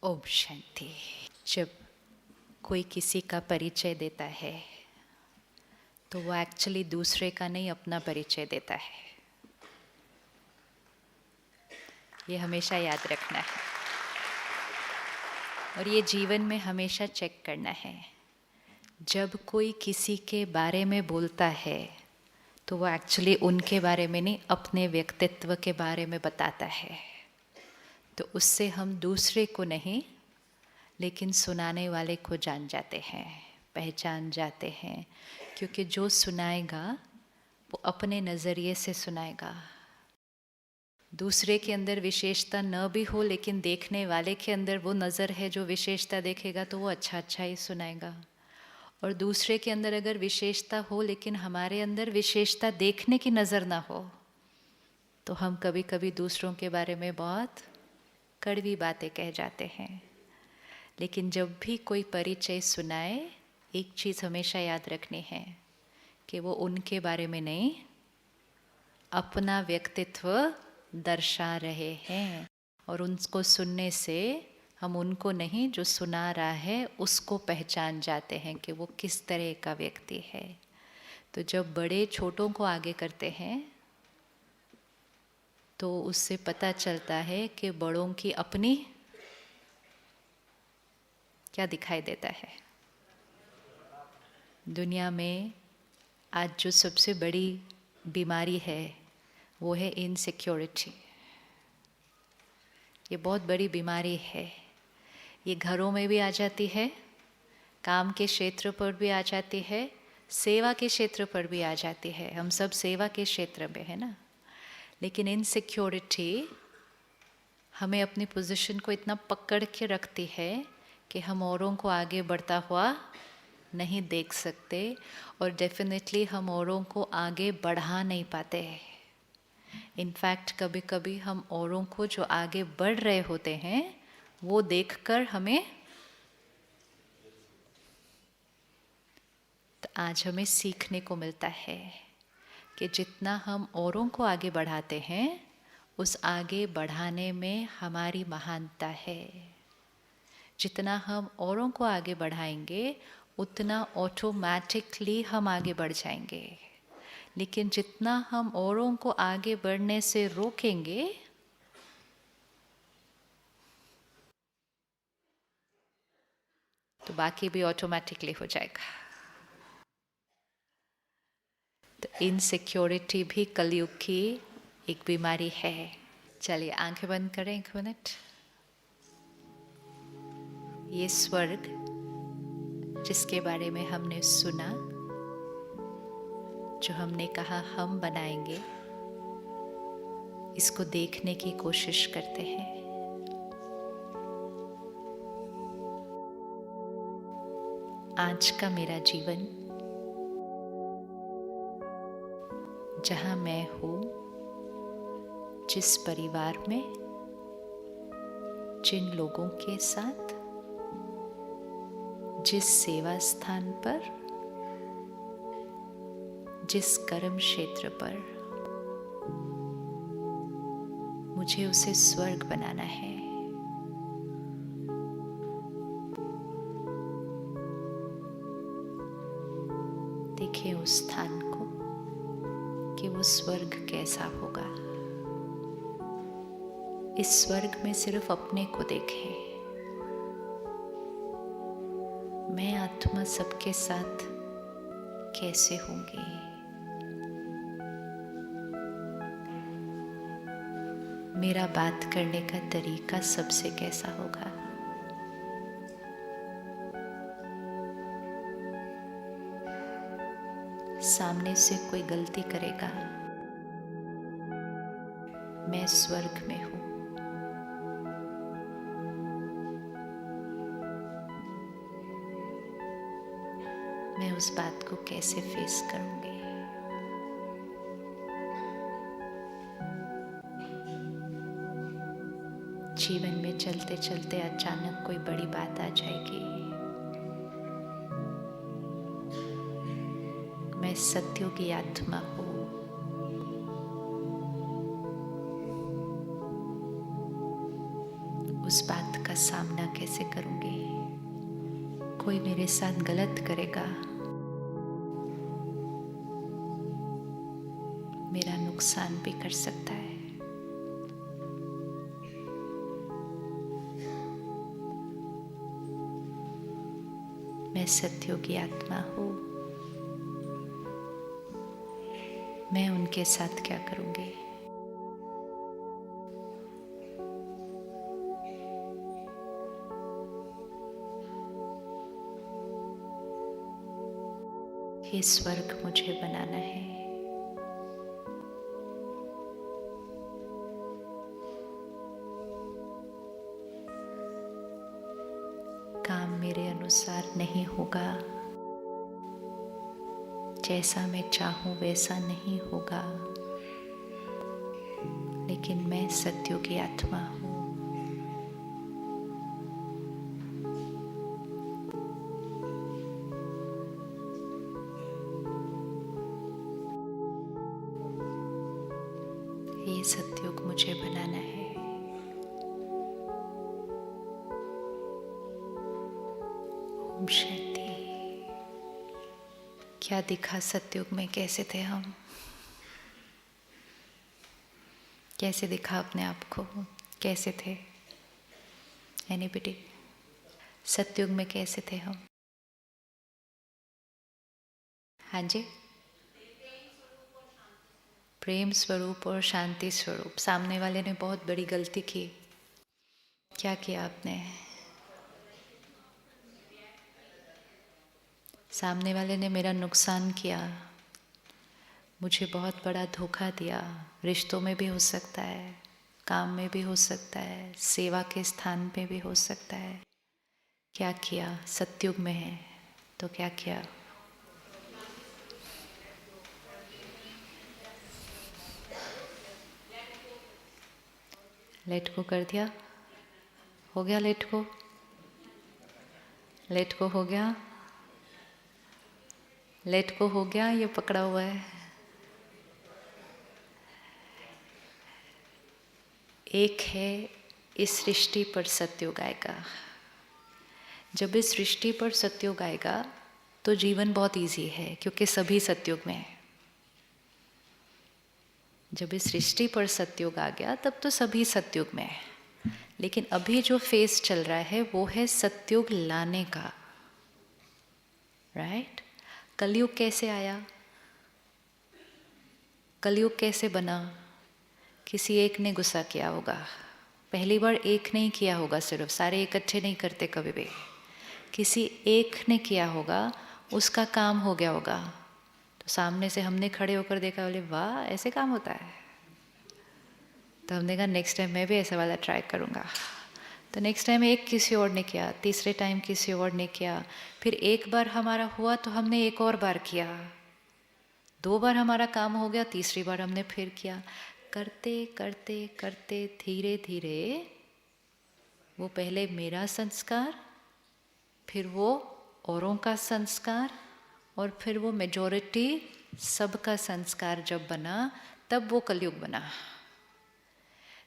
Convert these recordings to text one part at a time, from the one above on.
ओम शांति। जब कोई किसी का परिचय देता है तो वो एक्चुअली दूसरे का नहीं, अपना परिचय देता है। ये हमेशा याद रखना है और ये जीवन में हमेशा चेक करना है। जब कोई किसी के बारे में बोलता है तो वो एक्चुअली उनके बारे में नहीं, अपने व्यक्तित्व के बारे में बताता है। तो उससे हम दूसरे को नहीं लेकिन सुनाने वाले को जान जाते हैं, पहचान जाते हैं। क्योंकि जो सुनाएगा वो अपने नज़रिए से सुनाएगा। दूसरे के अंदर विशेषता न भी हो लेकिन देखने वाले के अंदर वो नज़र है जो विशेषता देखेगा तो वो अच्छा ही सुनाएगा। और दूसरे के अंदर अगर विशेषता हो लेकिन हमारे अंदर विशेषता देखने की नज़र ना हो तो हम कभी कभी दूसरों के बारे में बहुत कड़वी बातें कह जाते हैं। लेकिन जब भी कोई परिचय सुनाए, एक चीज़ हमेशा याद रखनी है कि वो उनके बारे में नहीं, अपना व्यक्तित्व दर्शा रहे हैं। और उनको सुनने से हम उनको नहीं, जो सुना रहा है उसको पहचान जाते हैं कि वो किस तरह का व्यक्ति है। तो जब बड़े छोटों को आगे करते हैं तो उससे पता चलता है कि बड़ों की अपनी क्या दिखाई देता है। दुनिया में आज जो सबसे बड़ी बीमारी है वो है इनसिक्योरिटी। ये बहुत बड़ी बीमारी है। ये घरों में भी आ जाती है, काम के क्षेत्र पर भी आ जाती है, सेवा के क्षेत्र पर भी आ जाती है। हम सब सेवा के क्षेत्र में है ना। लेकिन इनसिक्योरिटी हमें अपनी पोजीशन को इतना पकड़ के रखती है कि हम औरों को आगे बढ़ता हुआ नहीं देख सकते और डेफिनेटली हम औरों को आगे बढ़ा नहीं पाते। इनफैक्ट कभी कभी हम औरों को जो आगे बढ़ रहे होते हैं वो देखकर हमें, तो आज हमें सीखने को मिलता है कि जितना हम औरों को आगे बढ़ाते हैं उस आगे बढ़ाने में हमारी महानता है। जितना हम औरों को आगे बढ़ाएंगे उतना ऑटोमेटिकली हम आगे बढ़ जाएंगे। लेकिन जितना हम औरों को आगे बढ़ने से रोकेंगे तो बाकी भी ऑटोमेटिकली हो जाएगा। तो इनसिक्योरिटी भी कलयुग की एक बीमारी है। चलिए आंखें बंद करें 1 मिनट। ये स्वर्ग जिसके बारे में हमने सुना, जो हमने कहा हम बनाएंगे, इसको देखने की कोशिश करते हैं। आज का मेरा जीवन जहाँ मैं हूँ, जिस परिवार में, जिन लोगों के साथ, जिस सेवा स्थान पर, जिस कर्म क्षेत्र पर, मुझे उसे स्वर्ग बनाना है। देखिए उस स्थान को कि वो स्वर्ग कैसा होगा। इस स्वर्ग में सिर्फ अपने को देखें। मैं आत्मा सबके साथ कैसे होंगी। मेरा बात करने का तरीका सबसे कैसा होगा। सामने से कोई गलती करेगा, मैं स्वर्ग में हूँ। मैं उस बात को कैसे फेस करूंगी। जीवन में चलते चलते अचानक कोई बड़ी बात आ जाएगी। मैं सत्युगी आत्मा हूँ। उस बात का सामना कैसे करूँगी? कोई मेरे साथ गलत करेगा, मेरा नुकसान भी कर सकता है। मैं सत्योगी आत्मा हूँ, मैं उनके साथ क्या करूँगी? ये स्वर्ग मुझे बनाना है। काम मेरे अनुसार नहीं होगा, जैसा मैं चाहूं वैसा नहीं होगा, लेकिन मैं सत्योगी आत्मा हूँ। ये सत्युग मुझे बनाना है। ओम शांति। क्या दिखा सत्युग में? कैसे थे हम? कैसे दिखा अपने आप को? कैसे थे? एनीबडी? सत्युग में कैसे थे हम? हाँ जी, प्रेम स्वरूप और शांति स्वरूप। सामने वाले ने बहुत बड़ी गलती की। क्या किया आपने? सामने वाले ने मेरा नुकसान किया, मुझे बहुत बड़ा धोखा दिया। रिश्तों में भी हो सकता है, काम में भी हो सकता है, सेवा के स्थान पे भी हो सकता है। क्या किया? सत्युग में है तो क्या किया? लेट को कर दिया। हो गया लेट को? लेट को हो गया? लेट को हो गया? ये पकड़ा हुआ है। एक है इस सृष्टि पर सत्युग आएगा। जब इस सृष्टि पर सत्युग आएगा तो जीवन बहुत इजी है, क्योंकि सभी सत्युग में है। जब इस सृष्टि पर सत्युग आ गया तब तो सभी सत्युग में है। लेकिन अभी जो फेज चल रहा है वो है सत्युग लाने का। राइट? कलयुग कैसे आया? कलयुग कैसे बना? किसी एक ने गुस्सा किया होगा। पहली बार एक नहीं किया होगा, सिर्फ सारे इकट्ठे नहीं करते कभी भी। किसी एक ने किया होगा, उसका काम हो गया होगा। तो सामने से हमने खड़े होकर देखा, बोले वाह ऐसे काम होता है। तो हमने कहा नेक्स्ट टाइम मैं भी ऐसा वाला ट्राई करूँगा। तो नेक्स्ट टाइम एक किसी और ने किया, तीसरे टाइम किसी और ने किया, फिर एक बार हमारा हुआ तो हमने एक और बार किया, 2 बार हमारा काम हो गया, तीसरी बार हमने फिर किया। करते करते करते धीरे धीरे वो पहले मेरा संस्कार, फिर वो औरों का संस्कार, और फिर वो मेजॉरिटी सबका संस्कार जब बना तब वो कलयुग बना।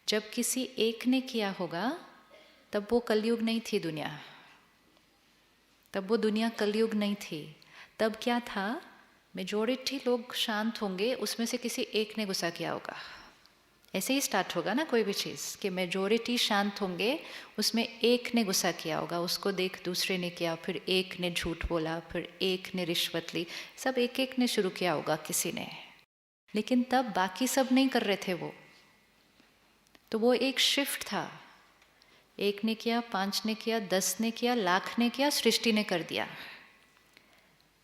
जब किसी एक ने किया होगा तब वो कलयुग नहीं थी दुनिया, तब वो दुनिया कलयुग नहीं थी। तब क्या था? मेजॉरिटी लोग शांत होंगे, उसमें से किसी एक ने गुस्सा किया होगा। ऐसे ही स्टार्ट होगा ना कोई भी चीज़, कि मेजॉरिटी शांत होंगे, उसमें एक ने गुस्सा किया होगा, उसको देख दूसरे ने किया, फिर एक ने झूठ बोला, फिर एक ने रिश्वत ली, सब एक एक ने शुरू किया होगा किसी ने। लेकिन तब बाकी सब नहीं कर रहे थे वो, तो वो एक शिफ्ट था। एक ने किया, 5 ने किया, 10 ने किया, लाख ने किया, सृष्टि ने कर दिया,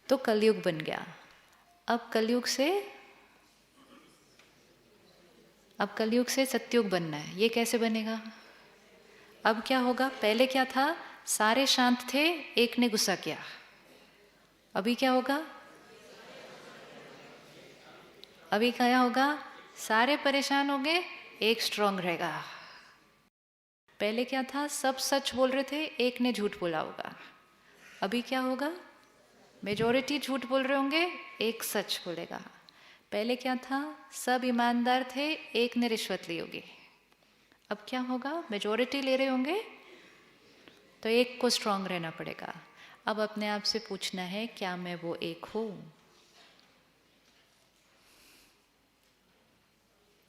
तो कलयुग बन गया। अब कलयुग से सत्युग बनना है। ये कैसे बनेगा? अब क्या होगा? पहले क्या था? सारे शांत थे, एक ने गुस्सा किया। अभी क्या होगा? अभी क्या होगा? सारे परेशान हो गए, एक स्ट्रांग रहेगा। पहले क्या था? सब सच बोल रहे थे, एक ने झूठ बोला होगा। अभी क्या होगा? मेजॉरिटी झूठ बोल रहे होंगे, एक सच बोलेगा। पहले क्या था? सब ईमानदार थे, एक ने रिश्वत ली होगी। अब क्या होगा, मेजॉरिटी ले रहे होंगे तो एक को स्ट्रांग रहना पड़ेगा। अब अपने आप से पूछना है, क्या मैं वो एक हूं?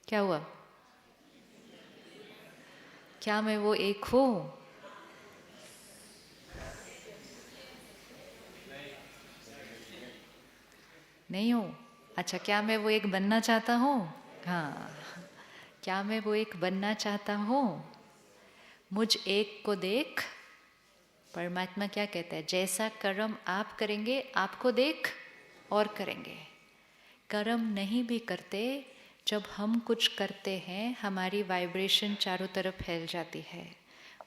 क्या हुआ? क्या मैं वो एक हूं? नहीं हूं। अच्छा, क्या मैं वो एक बनना चाहता हूं? हाँ, क्या मैं वो एक बनना चाहता हूं? मुझ एक को देख, परमात्मा क्या कहता है, जैसा कर्म आप करेंगे आपको देख और करेंगे। कर्म नहीं भी करते, जब हम कुछ करते हैं हमारी वाइब्रेशन चारों तरफ फैल जाती है,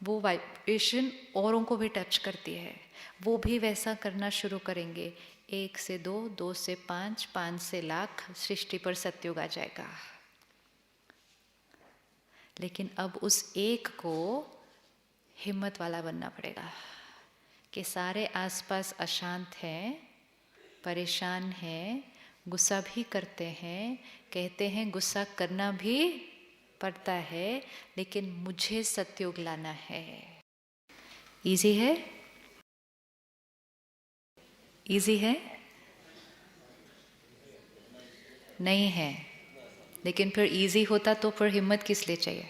वो वाइब्रेशन औरों को भी टच करती है, वो भी वैसा करना शुरू करेंगे। 1 से 2, 2 से 5, 5 से लाख, सृष्टि पर सतयुग आ जाएगा। लेकिन अब उस एक को हिम्मत वाला बनना पड़ेगा कि सारे आसपास अशांत हैं, परेशान हैं, गुस्सा भी करते हैं, कहते हैं गुस्सा करना भी पड़ता है, लेकिन मुझे सतयुग लाना है। इजी है? इजी है? नहीं है। लेकिन फिर इजी होता तो फिर हिम्मत किस लिए चाहिए?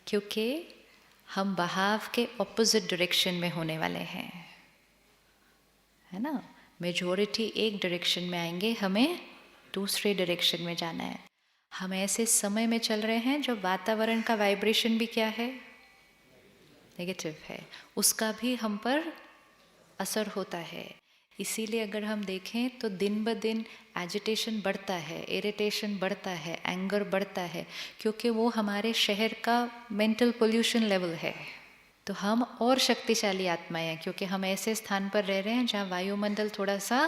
क्योंकि हम बहाव के ऑपोजिट डायरेक्शन में होने वाले हैं, है ना। मेजॉरिटी एक डायरेक्शन में आएंगे, हमें दूसरे डायरेक्शन में जाना है। हम ऐसे समय में चल रहे हैं जो वातावरण का वाइब्रेशन भी क्या है, नेगेटिव है, उसका भी हम पर असर होता है। इसीलिए अगर हम देखें तो दिन ब दिन एजिटेशन बढ़ता है, इरिटेशन बढ़ता है, एंगर बढ़ता है, क्योंकि वो हमारे शहर का मेंटल पोल्यूशन लेवल है। तो हम और शक्तिशाली आत्माएं हैं, क्योंकि हम ऐसे स्थान पर रह रहे हैं जहाँ वायुमंडल थोड़ा सा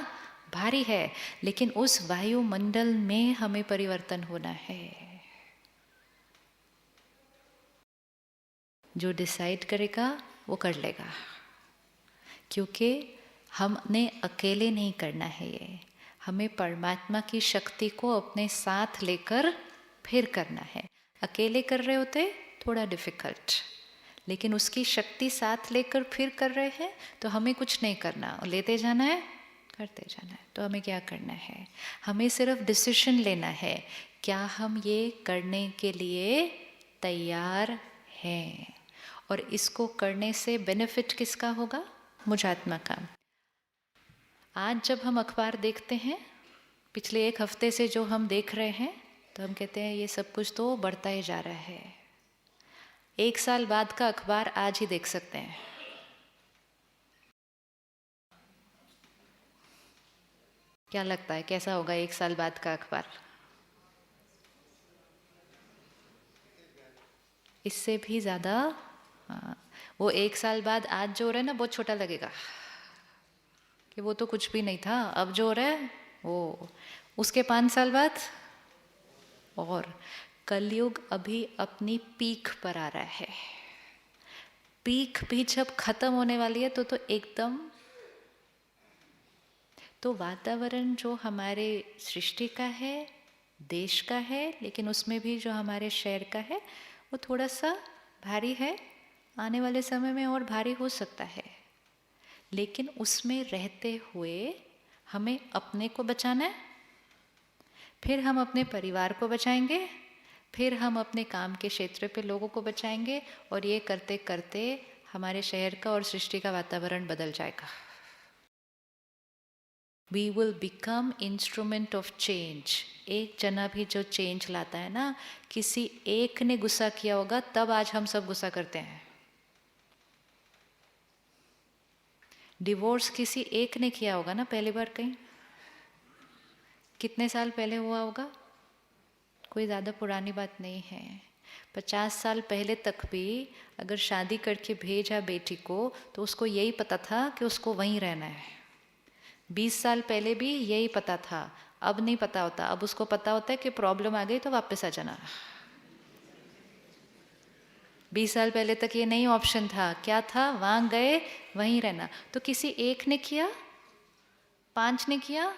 भारी है, लेकिन उस वायुमंडल में हमें परिवर्तन होना है। जो डिसाइड करेगा वो कर लेगा, क्योंकि हमने अकेले नहीं करना है ये, हमें परमात्मा की शक्ति को अपने साथ लेकर फिर करना है। अकेले कर रहे होते थोड़ा डिफिकल्ट, लेकिन उसकी शक्ति साथ लेकर फिर कर रहे हैं तो हमें कुछ नहीं करना, लेते जाना है, करते जाना है। तो हमें क्या करना है, हमें सिर्फ डिसीजन लेना है, क्या हम ये करने के लिए तैयार हैं, और इसको करने से बेनिफिट किसका होगा, मुझ आत्मा का। आज जब हम अखबार देखते हैं, पिछले 1 हफ्ते से जो हम देख रहे हैं, तो हम कहते हैं ये सब कुछ तो बढ़ता ही जा रहा है। 1 साल बाद का अखबार आज ही देख सकते हैं। क्या लगता है कैसा होगा 1 साल बाद का अखबार? इससे भी ज़्यादा। हाँ, वो 1 साल बाद आज जो हो रहा है ना, बहुत छोटा लगेगा कि वो तो कुछ भी नहीं था। अब जो हो रहा है वो, उसके 5 साल बाद। और कलयुग अभी अपनी पीक पर आ रहा है। पीक भी जब खत्म होने वाली है तो एकदम, तो वातावरण जो हमारे सृष्टि का है, देश का है, लेकिन उसमें भी जो हमारे शहर का है वो थोड़ा सा भारी है, आने वाले समय में और भारी हो सकता है। लेकिन उसमें रहते हुए हमें अपने को बचाना है, फिर हम अपने परिवार को बचाएंगे, फिर हम अपने काम के क्षेत्र पे लोगों को बचाएंगे, और ये करते करते हमारे शहर का और सृष्टि का वातावरण बदल जाएगा। We will become instrument of change। एक जना भी जो चेंज लाता है ना, किसी एक ने गुस्सा किया होगा तब आज हम सब गुस्सा करते हैं। डिवोर्स किसी एक ने किया होगा ना पहली बार, कहीं कितने साल पहले हुआ होगा, कोई ज़्यादा पुरानी बात नहीं है। 50 साल पहले तक भी अगर शादी करके भेजा बेटी को तो उसको यही पता था कि उसको वहीं रहना है। 20 साल पहले भी यही पता था, अब नहीं पता होता। अब उसको पता होता है कि प्रॉब्लम आ गई तो वापस आ जाना। 20 साल पहले तक ये नहीं ऑप्शन था, क्या था, वहां गए वहीं रहना। तो किसी एक ने किया, 5 ने किया,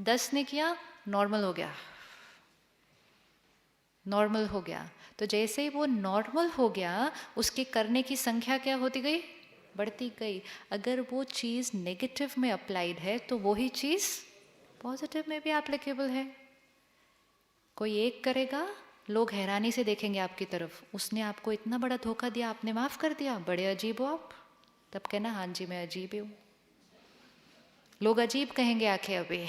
10 ने किया, नॉर्मल हो गया। नॉर्मल हो गया। तो जैसे ही वो नॉर्मल हो गया, उसके करने की संख्या क्या होती गई? बढ़ती गई। अगर वो चीज़ नेगेटिव में अप्लाइड है तो वही चीज़ पॉजिटिव में भी एप्लीकेबल है। कोई एक करेगा, लोग हैरानी से देखेंगे आपकी तरफ, उसने आपको इतना बड़ा धोखा दिया, आपने माफ़ कर दिया, बड़े अजीब हो आप। तब कहना हाँ जी मैं अजीब ही हूँ। लोग अजीब कहेंगे आंखें अभी,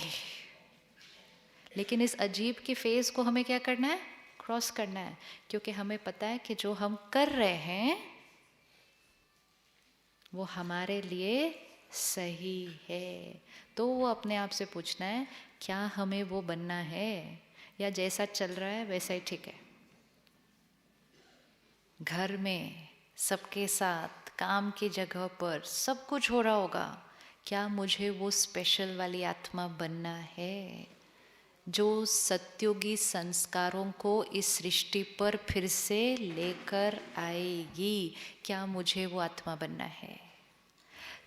लेकिन इस अजीब की फेज को हमें क्या करना है? क्रॉस करना है। क्योंकि हमें पता है कि जो हम कर रहे हैं वो हमारे लिए सही है। तो वो अपने आप से पूछना है, क्या हमें वो बनना है या जैसा चल रहा है वैसा ही ठीक है? घर में सबके साथ, काम की जगह पर सब कुछ हो रहा होगा, क्या मुझे वो स्पेशल वाली आत्मा बनना है जो सत्युगी संस्कारों को इस सृष्टि पर फिर से लेकर आएगी? क्या मुझे वो आत्मा बनना है?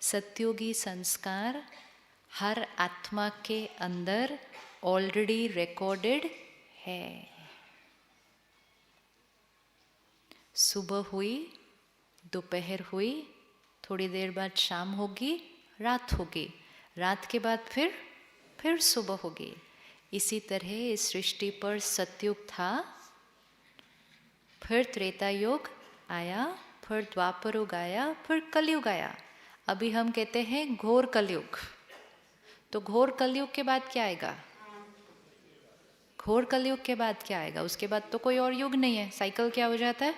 सत्युगी संस्कार हर आत्मा के अंदर ऑलरेडी रिकॉर्डेड है। सुबह हुई, दोपहर हुई, थोड़ी देर बाद शाम होगी, रात होगी, रात के बाद फिर सुबह होगी। इसी तरह इस सृष्टि पर सतयुग था, फिर त्रेता युग आया, फिर द्वापर युग आया, फिर कलयुग आया। अभी हम कहते हैं घोर कलयुग। तो घोर कलयुग के बाद क्या आएगा? घोर कलयुग के बाद क्या आएगा? उसके बाद तो कोई और युग नहीं है, साइकिल क्या हो जाता है?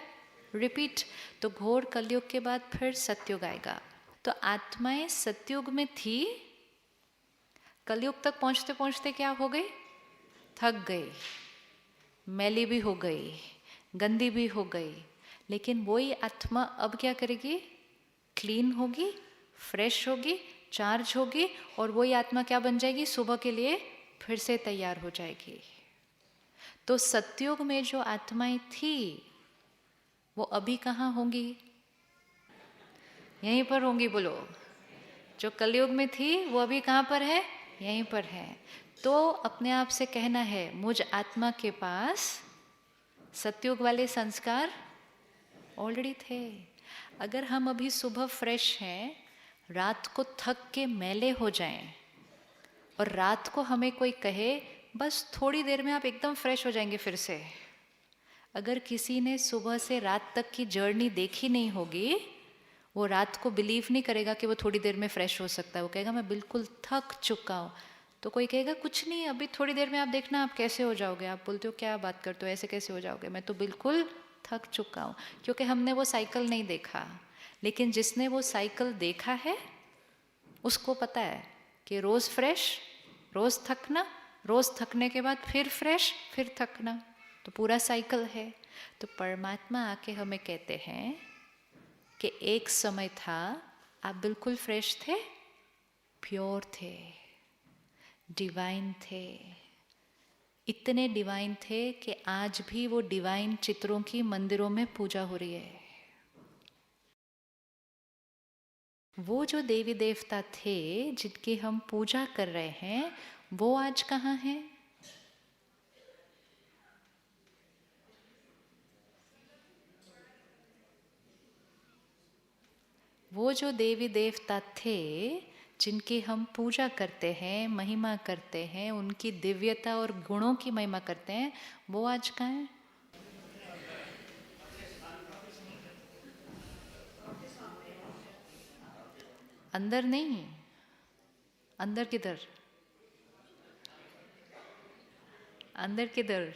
रिपीट। तो घोर कलयुग के बाद फिर सतयुग आएगा। तो आत्माएं सतयुग में थी, कलयुग तक पहुंचते पहुंचते क्या हो गई? थक गई, मैली भी हो गई, गंदी भी हो गई। लेकिन वही आत्मा अब क्या करेगी? क्लीन होगी, फ्रेश होगी, चार्ज होगी, और वही आत्मा क्या बन जाएगी? सुबह के लिए फिर से तैयार हो जाएगी। तो सतयुग में जो आत्माएं थी वो अभी कहाँ होंगी? यहीं पर होंगी, बोलो। जो कलयुग में थी वो अभी कहाँ पर है? यहीं पर है। तो अपने आप से कहना है, मुझ आत्मा के पास सतयुग वाले संस्कार ऑलरेडी थे। अगर हम अभी सुबह फ्रेश हैं, रात को थक के मैले हो जाएं, और रात को हमें कोई कहे बस थोड़ी देर में आप एकदम फ्रेश हो जाएंगे फिर से। अगर किसी ने सुबह से रात तक की जर्नी देखी नहीं होगी, वो रात को बिलीव नहीं करेगा कि वो थोड़ी देर में फ्रेश हो सकता है। वो कहेगा मैं बिल्कुल थक चुका हूँ। तो कोई कहेगा कुछ नहीं, अभी थोड़ी देर में आप देखना आप कैसे हो जाओगे। आप बोलते हो क्या बात करते हो, ऐसे कैसे हो जाओगे? मैं तो बिल्कुल थक चुका हूँ। क्योंकि हमने वो साइकिल नहीं देखा। लेकिन जिसने वो साइकिल देखा है उसको पता है कि रोज़ फ्रेश, रोज़ थकना, रोज़ थकने के बाद फिर फ्रेश, फिर थकना, तो पूरा साइकिल है। तो परमात्मा आके हमें कहते हैं कि एक समय था आप बिल्कुल फ्रेश थे, प्योर थे, डिवाइन थे। इतने डिवाइन थे कि आज भी वो डिवाइन चित्रों की मंदिरों में पूजा हो रही है। वो जो देवी देवता थे जिनकी हम पूजा कर रहे हैं, वो आज कहाँ हैं? वो जो देवी देवता थे जिनकी हम पूजा करते हैं, महिमा करते हैं, उनकी दिव्यता और गुणों की महिमा करते हैं, वो आज कहाँ हैं? अंदर नहीं, अंदर किधर? अंदर किधर?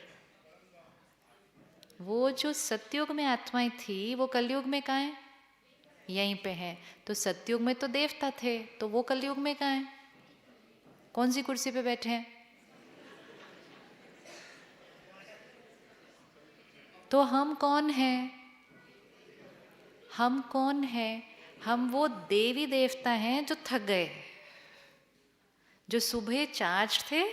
वो जो सतयुग में आत्माएं थी वो कलयुग में कहाँ है? यहीं पे है। तो सतयुग में तो देवता थे, तो वो कलयुग में कहाँ है? कौन सी कुर्सी पे बैठे हैं? तो हम कौन हैं? हम कौन हैं? हम वो देवी देवता हैं जो थक गए, जो सुबह चार्ज थे,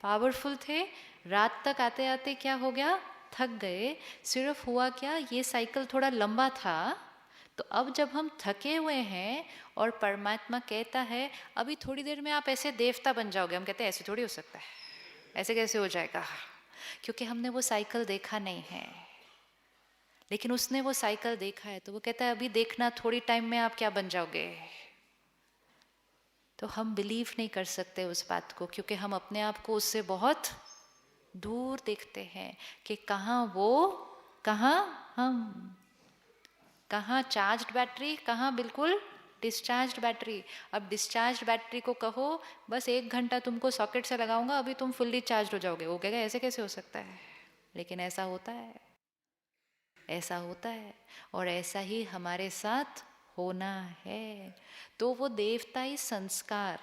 पावरफुल थे, रात तक आते आते क्या हो गया? थक गए। सिर्फ हुआ क्या, ये साइकिल थोड़ा लंबा था, तो अब जब हम थके हुए हैं और परमात्मा कहता है अभी थोड़ी देर में आप ऐसे देवता बन जाओगे, हम कहते हैं ऐसे थोड़ी हो सकता है, ऐसे कैसे हो जाएगा? क्योंकि हमने वो साइकिल देखा नहीं है। लेकिन उसने वो साइकिल देखा है, तो वो कहता है अभी देखना, थोड़ी टाइम में आप क्या बन जाओगे। तो हम बिलीव नहीं कर सकते उस बात को, क्योंकि हम अपने आप को उससे बहुत दूर देखते हैं कि कहाँ वो, कहाँ हम, कहाँ चार्ज्ड बैटरी, कहाँ बिल्कुल डिस्चार्ज्ड बैटरी। अब डिस्चार्ज्ड बैटरी को कहो बस 1 घंटा तुमको सॉकेट से लगाऊंगा, अभी तुम फुल्ली चार्ज हो जाओगे, वो कहेगा ऐसे कैसे हो सकता है। लेकिन ऐसा होता है, ऐसा होता है, और ऐसा ही हमारे साथ होना है। तो वो देवताई संस्कार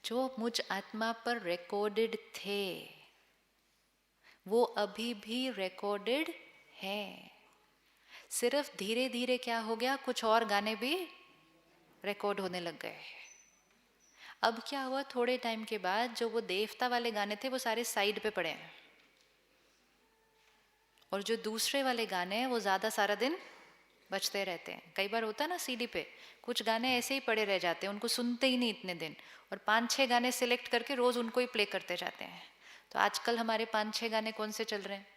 जो मुझ आत्मा पर रिकॉर्डेड थे, वो अभी भी रिकॉर्डेड है। सिर्फ धीरे धीरे क्या हो गया, कुछ और गाने भी रिकॉर्ड होने लग गए। अब क्या हुआ, थोड़े टाइम के बाद जो वो देवता वाले गाने थे वो सारे साइड पे पड़े हैं, और जो दूसरे वाले गाने हैं वो ज़्यादा सारा दिन बजते रहते हैं। कई बार होता है ना, सीडी पे कुछ गाने ऐसे ही पड़े रह जाते हैं, उनको सुनते ही नहीं इतने दिन, और 5-6 गाने सिलेक्ट करके रोज़ उनको ही प्ले करते जाते हैं। तो आजकल हमारे 5-6 गाने कौन से चल रहे हैं,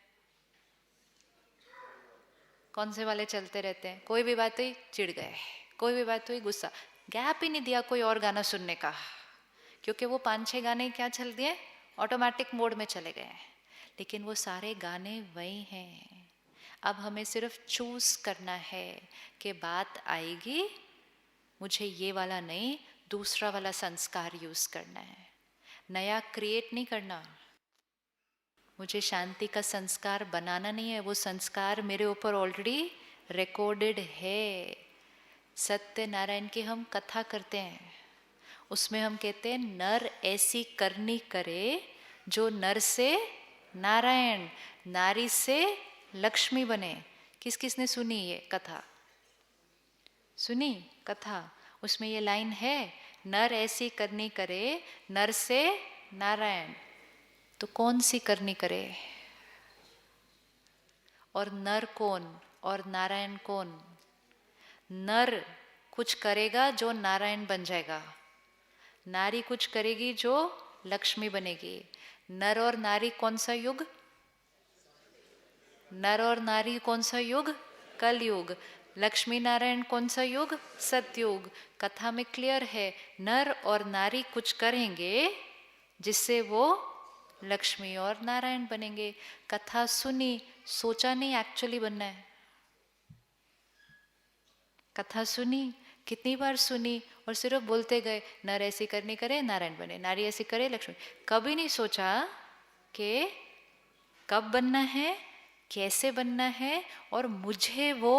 कौन से वाले चलते रहते हैं। कोई भी बात हुई चिढ़ गए, कोई भी बात हुई गुस्सा, गैप ही नहीं दिया कोई और गाना सुनने का, क्योंकि वो 5-6 गाने क्या चल दिए, ऑटोमेटिक मोड में चले गए। लेकिन वो सारे गाने वही हैं। अब हमें सिर्फ चूज करना है कि बात आएगी, मुझे ये वाला नहीं, दूसरा वाला संस्कार यूज करना है, नया क्रिएट नहीं करना। मुझे शांति का संस्कार बनाना नहीं है, वो संस्कार मेरे ऊपर ऑलरेडी रिकॉर्डेड है। सत्यनारायण की हम कथा करते हैं, उसमें हम कहते हैं नर ऐसी करनी करे जो नर से नारायण, नारी से लक्ष्मी बने। किस किसने सुनी ये कथा, सुनी कथा? उसमें ये लाइन है, नर ऐसी करनी करे नर से नारायण। तो कौन सी करनी करे, और नर कौन और नारायण कौन? नर कुछ करेगा जो नारायण बन जाएगा, नारी कुछ करेगी जो लक्ष्मी बनेगी। नर और नारी कौन सा युग, नर और नारी कौन सा युग, कलयुग। लक्ष्मी नारायण कौन सा युग, सतयुग। कथा में क्लियर है, नर और नारी कुछ करेंगे जिससे वो लक्ष्मी और नारायण बनेंगे। कथा सुनी, सोचा नहीं एक्चुअली बनना है। कथा सुनी, कितनी बार सुनी, और सिर्फ बोलते गए, नर ऐसी करनी करे नारायण बने, नारी ऐसी करे लक्ष्मी। कभी नहीं सोचा कि कब बनना है, कैसे बनना है, और मुझे वो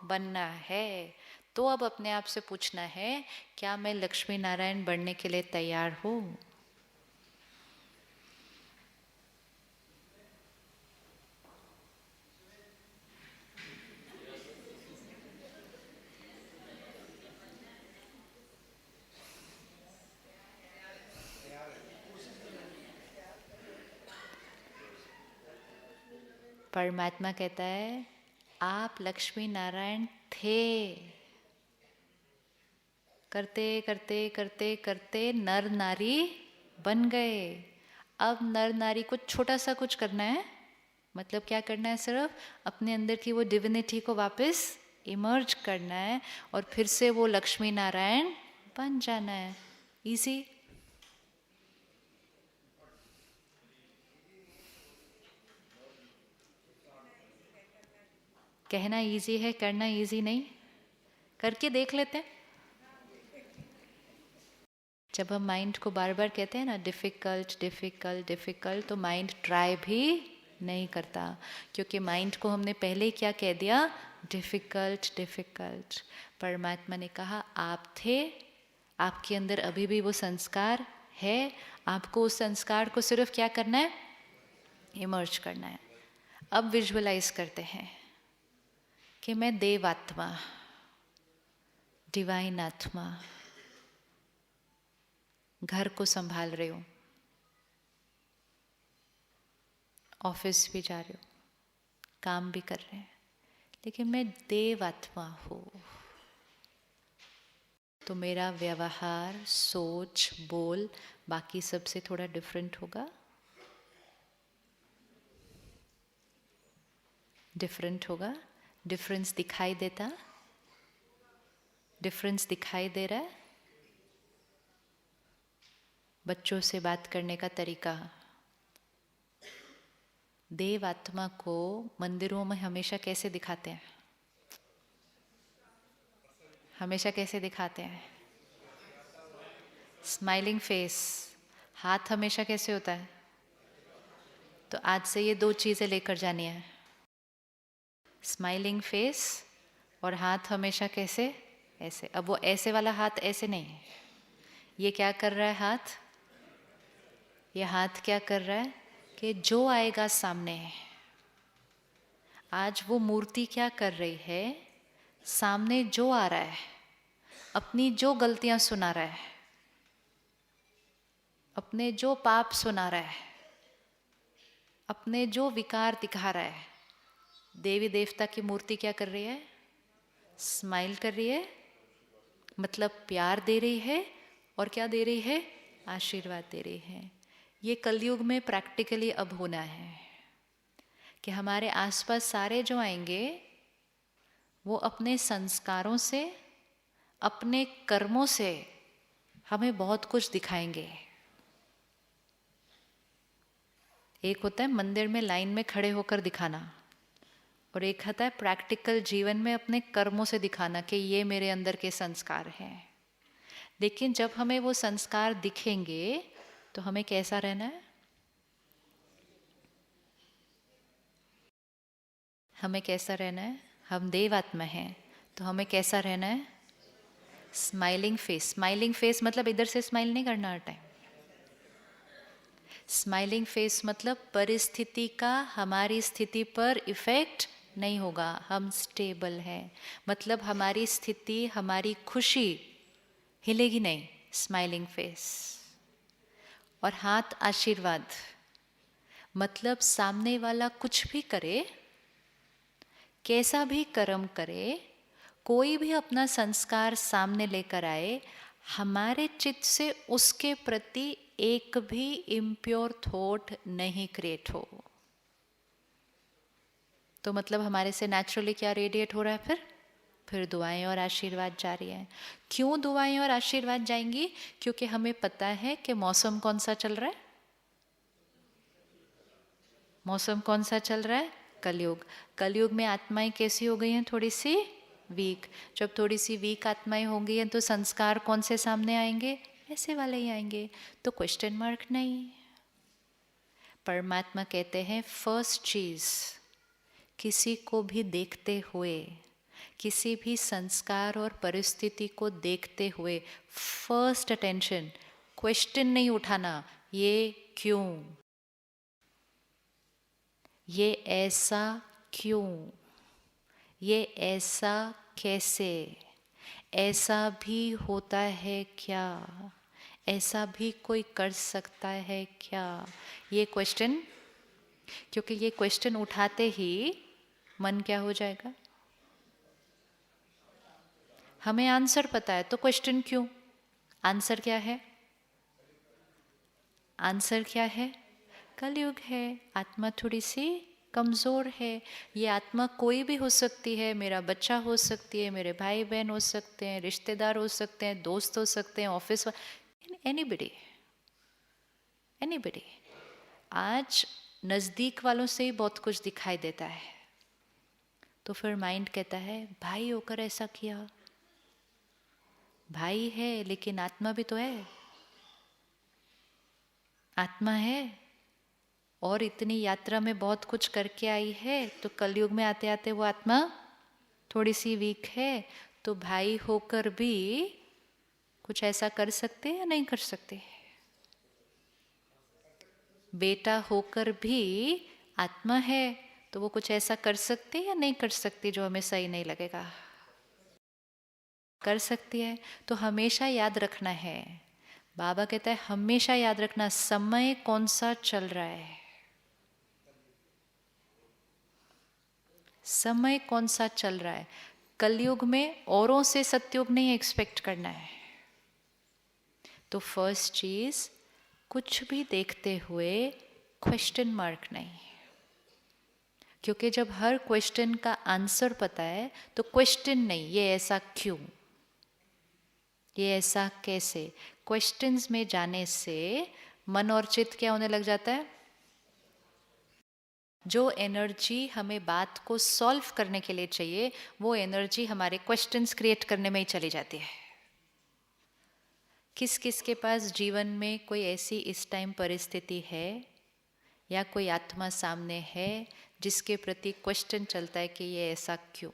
बनना है। तो अब अपने आप से पूछना है, क्या मैं लक्ष्मी नारायण बनने के लिए तैयार हूँ? परमात्मा कहता है आप लक्ष्मी नारायण थे, करते करते करते करते नर नारी बन गए। अब नर नारी को छोटा सा कुछ करना है, मतलब क्या करना है, सिर्फ अपने अंदर की वो डिविनिटी को वापस इमर्ज करना है, और फिर से वो लक्ष्मी नारायण बन जाना है। इजी। कहना इजी है, करना इजी नहीं। करके देख लेते हैं। जब हम माइंड को बार बार कहते हैं ना डिफ़िकल्ट डिफ़िकल्ट डिफ़िकल्ट, तो माइंड ट्राई भी नहीं करता, क्योंकि माइंड को हमने पहले ही क्या कह दिया, डिफ़िकल्ट डिफ़िकल्ट। परमात्मा ने कहा आप थे, आपके अंदर अभी भी वो संस्कार है, आपको उस संस्कार को सिर्फ क्या करना है, इमर्ज करना है। अब विजुअलाइज करते हैं कि मैं देवात्मा, डिवाइन आत्मा, घर को संभाल रही हूँ, ऑफिस भी जा रहे हो, काम भी कर रहे हैं, लेकिन मैं देवात्मा हूँ। तो मेरा व्यवहार, सोच, बोल बाकी सबसे थोड़ा डिफरेंट होगा। डिफरेंट होगा, डिफरेंस दिखाई देता, डिफरेंस दिखाई दे रहा है। बच्चों से बात करने का तरीका, देव आत्मा को मंदिरों में हमेशा कैसे दिखाते हैं? हमेशा कैसे दिखाते हैं? Smiling face. हाथ हमेशा कैसे होता है? तो आज से ये दो चीज़ें लेकर जानी है, स्माइलिंग फेस और हाथ हमेशा कैसे? ऐसे। अब वो ऐसे वाला हाथ ऐसे नहीं है, ये क्या कर रहा है हाथ? ये हाथ क्या कर रहा है कि जो आएगा सामने, आज वो मूर्ति क्या कर रही है, सामने जो आ रहा है, अपनी जो गलतियां सुना रहा है, अपने जो पाप सुना रहा है, अपने जो विकार दिखा रहा है, देवी देवता की मूर्ति क्या कर रही है? स्माइल कर रही है, मतलब प्यार दे रही है। और क्या दे रही है? आशीर्वाद दे रही है। ये कलयुग में प्रैक्टिकली अब होना है कि हमारे आसपास सारे जो आएंगे वो अपने संस्कारों से, अपने कर्मों से हमें बहुत कुछ दिखाएंगे। एक होता है मंदिर में लाइन में खड़े होकर दिखाना, और एक होता है प्रैक्टिकल जीवन में अपने कर्मों से दिखाना कि ये मेरे अंदर के संस्कार हैं। लेकिन जब हमें वो संस्कार दिखेंगे तो हमें कैसा रहना है? हमें कैसा रहना है? हम देवात्मा हैं तो हमें कैसा रहना है? Smiling face. स्माइलिंग फेस मतलब इधर से स्माइल नहीं करना हर टाइम। स्माइलिंग फेस मतलब परिस्थिति का हमारी स्थिति पर इफेक्ट नहीं होगा, हम स्टेबल हैं। मतलब हमारी स्थिति, हमारी खुशी हिलेगी नहीं। Smiling face. और हाथ आशीर्वाद, मतलब सामने वाला कुछ भी करे, कैसा भी कर्म करे, कोई भी अपना संस्कार सामने लेकर आए, हमारे चित्त से उसके प्रति एक भी इम्प्योर थॉट नहीं क्रिएट हो। तो मतलब हमारे से नेचुरली क्या रेडिएट हो रहा है? फिर दुआएं और आशीर्वाद जा रही हैं। क्यों दुआएं और आशीर्वाद जाएंगी? क्योंकि हमें पता है कि मौसम कौन सा चल रहा है। मौसम कौन सा चल रहा है? कलयुग। कलयुग में आत्माएं कैसी हो गई हैं? थोड़ी सी वीक। जब थोड़ी सी वीक आत्माएं होंगी हैं तो संस्कार कौन से सामने आएंगे? ऐसे वाले ही आएंगे। तो क्वेश्चन मार्क नहीं। परमात्मा कहते हैं फर्स्ट चीज, किसी को भी देखते हुए, किसी भी संस्कार और परिस्थिति को देखते हुए फर्स्ट अटेंशन, क्वेश्चन नहीं उठाना, ये क्यों, ये ऐसा क्यों, ये ऐसा कैसे, ऐसा भी होता है क्या, ऐसा भी कोई कर सकता है क्या, ये क्वेश्चन। क्योंकि ये क्वेश्चन उठाते ही मन क्या हो जाएगा? हमें आंसर पता है तो क्वेश्चन क्यों? आंसर क्या है? आंसर क्या है? कलयुग है, आत्मा थोड़ी सी कमज़ोर है। ये आत्मा कोई भी हो सकती है, मेरा बच्चा हो सकती है, मेरे भाई बहन हो सकते हैं, रिश्तेदार हो सकते हैं, दोस्त हो सकते हैं, ऑफिस, एनीबडी, एनीबडी। आज नज़दीक वालों से ही बहुत कुछ दिखाई देता है। तो फिर माइंड कहता है भाई होकर ऐसा किया। भाई है लेकिन आत्मा भी तो है, आत्मा है और इतनी यात्रा में बहुत कुछ करके आई है, तो कलयुग में आते आते वो आत्मा थोड़ी सी वीक है। तो भाई होकर भी कुछ ऐसा कर सकते या नहीं कर सकते? बेटा होकर भी आत्मा है तो वो कुछ ऐसा कर सकते या नहीं कर सकती जो हमें सही नहीं लगेगा? कर सकती है। तो हमेशा याद रखना है, बाबा कहता है हमेशा याद रखना समय कौन सा चल रहा है, समय कौन सा चल रहा है। कलयुग में औरों से सतयुग नहीं एक्सपेक्ट करना है। तो फर्स्ट चीज, कुछ भी देखते हुए क्वेश्चन मार्क नहीं, क्योंकि जब हर क्वेश्चन का आंसर पता है तो क्वेश्चन नहीं, ये ऐसा क्यों, ये ऐसा कैसे, क्वेश्चंस में जाने से मन और चित्त क्या होने लग जाता है? जो एनर्जी हमें बात को सॉल्व करने के लिए चाहिए वो एनर्जी हमारे क्वेश्चंस क्रिएट करने में ही चली जाती है। किस किस के पास जीवन में कोई ऐसी इस टाइम परिस्थिति है या कोई आत्मा सामने है जिसके प्रति क्वेश्चन चलता है कि ये ऐसा क्यों?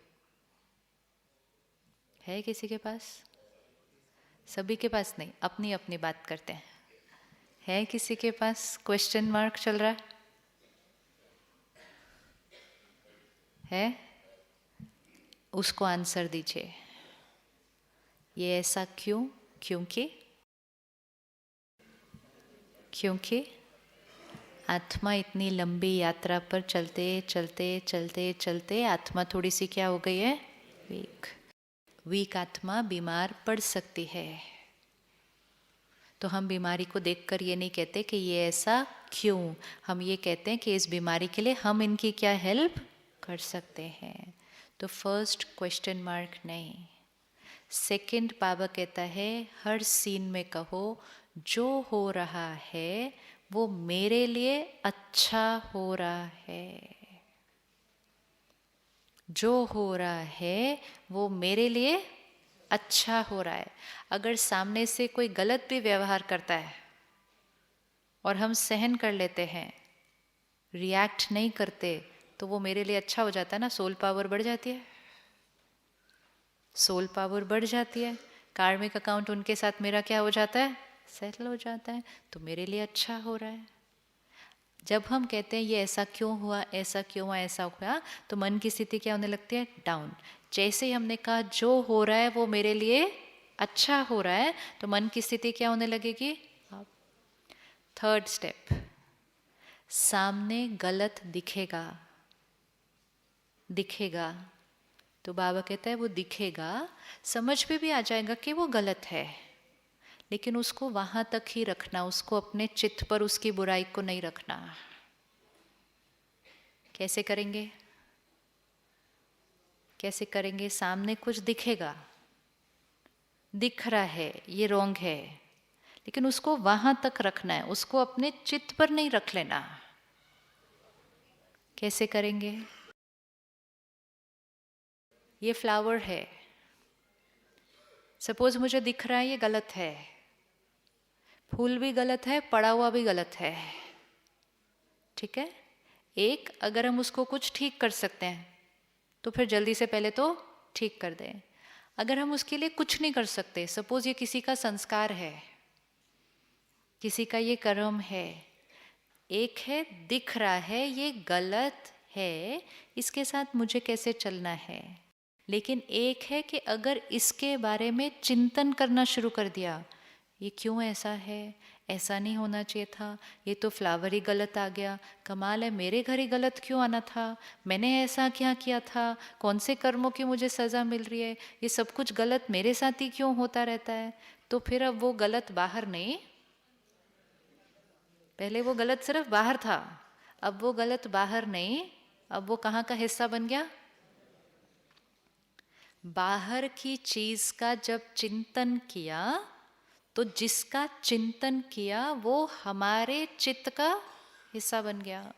है किसी के पास? सभी के पास नहीं, अपनी अपनी बात करते हैं। है किसी के पास क्वेश्चन मार्क चल रहा है? उसको आंसर दीजिए। ये ऐसा क्यों? क्योंकि आत्मा इतनी लंबी यात्रा पर चलते चलते चलते चलते आत्मा थोड़ी सी क्या हो गई है? वीक आत्मा बीमार पड़ सकती है। तो हम बीमारी को देखकर ये नहीं कहते कि ये ऐसा क्यों, हम ये कहते हैं कि इस बीमारी के लिए हम इनकी क्या हेल्प कर सकते हैं। तो फर्स्ट क्वेश्चन मार्क नहीं। सेकंड बाबा कहता है हर सीन में कहो जो हो रहा है वो मेरे लिए अच्छा हो रहा है। जो हो रहा है वो मेरे लिए अच्छा हो रहा है। अगर सामने से कोई गलत भी व्यवहार करता है और हम सहन कर लेते हैं, रिएक्ट नहीं करते, तो वो मेरे लिए अच्छा हो जाता है ना। सोल पावर बढ़ जाती है, सोल पावर बढ़ जाती है। कार्मिक अकाउंट उनके साथ मेरा क्या हो जाता है? सेटल हो जाता है। तो मेरे लिए अच्छा हो रहा है। जब हम कहते हैं ये ऐसा क्यों हुआ, ऐसा क्यों हुआ, ऐसा हुआ, तो मन की स्थिति क्या होने लगती है? डाउन। जैसे ही हमने कहा जो हो रहा है वो मेरे लिए अच्छा हो रहा है, तो मन की स्थिति क्या होने लगेगी? अप। थर्ड स्टेप, सामने गलत दिखेगा तो बाबा कहता है वो दिखेगा, समझ में भी आ जाएगा कि वो गलत है, लेकिन उसको वहां तक ही रखना, उसको अपने चित्त पर उसकी बुराई को नहीं रखना। कैसे करेंगे? सामने कुछ दिखेगा, दिख रहा है ये रॉन्ग है, लेकिन उसको वहां तक रखना है, उसको अपने चित्त पर नहीं रख लेना। कैसे करेंगे? ये फ्लावर है, सपोज मुझे दिख रहा है ये गलत है, फूल भी गलत है, पड़ा हुआ भी गलत है, ठीक है। एक, अगर हम उसको कुछ ठीक कर सकते हैं तो फिर जल्दी से पहले तो ठीक कर दें। अगर हम उसके लिए कुछ नहीं कर सकते, सपोज ये किसी का संस्कार है, किसी का ये कर्म है, एक है दिख रहा है ये गलत है, इसके साथ मुझे कैसे चलना है। लेकिन एक है कि अगर इसके बारे में चिंतन करना शुरू कर दिया, ये क्यों ऐसा है, ऐसा नहीं होना चाहिए था, ये तो फ्लावर ही गलत आ गया, कमाल है मेरे घर ही गलत क्यों आना था, मैंने ऐसा क्या किया था, कौन से कर्मों की मुझे सज़ा मिल रही है, ये सब कुछ गलत मेरे साथ ही क्यों होता रहता है। तो फिर अब वो गलत बाहर नहीं, पहले वो गलत सिर्फ बाहर था, अब वो गलत बाहर नहीं, अब वो कहाँ का हिस्सा बन गया? बाहर की चीज का जब चिंतन किया तो जिसका चिंतन किया वो हमारे चित्त का हिस्सा बन गया।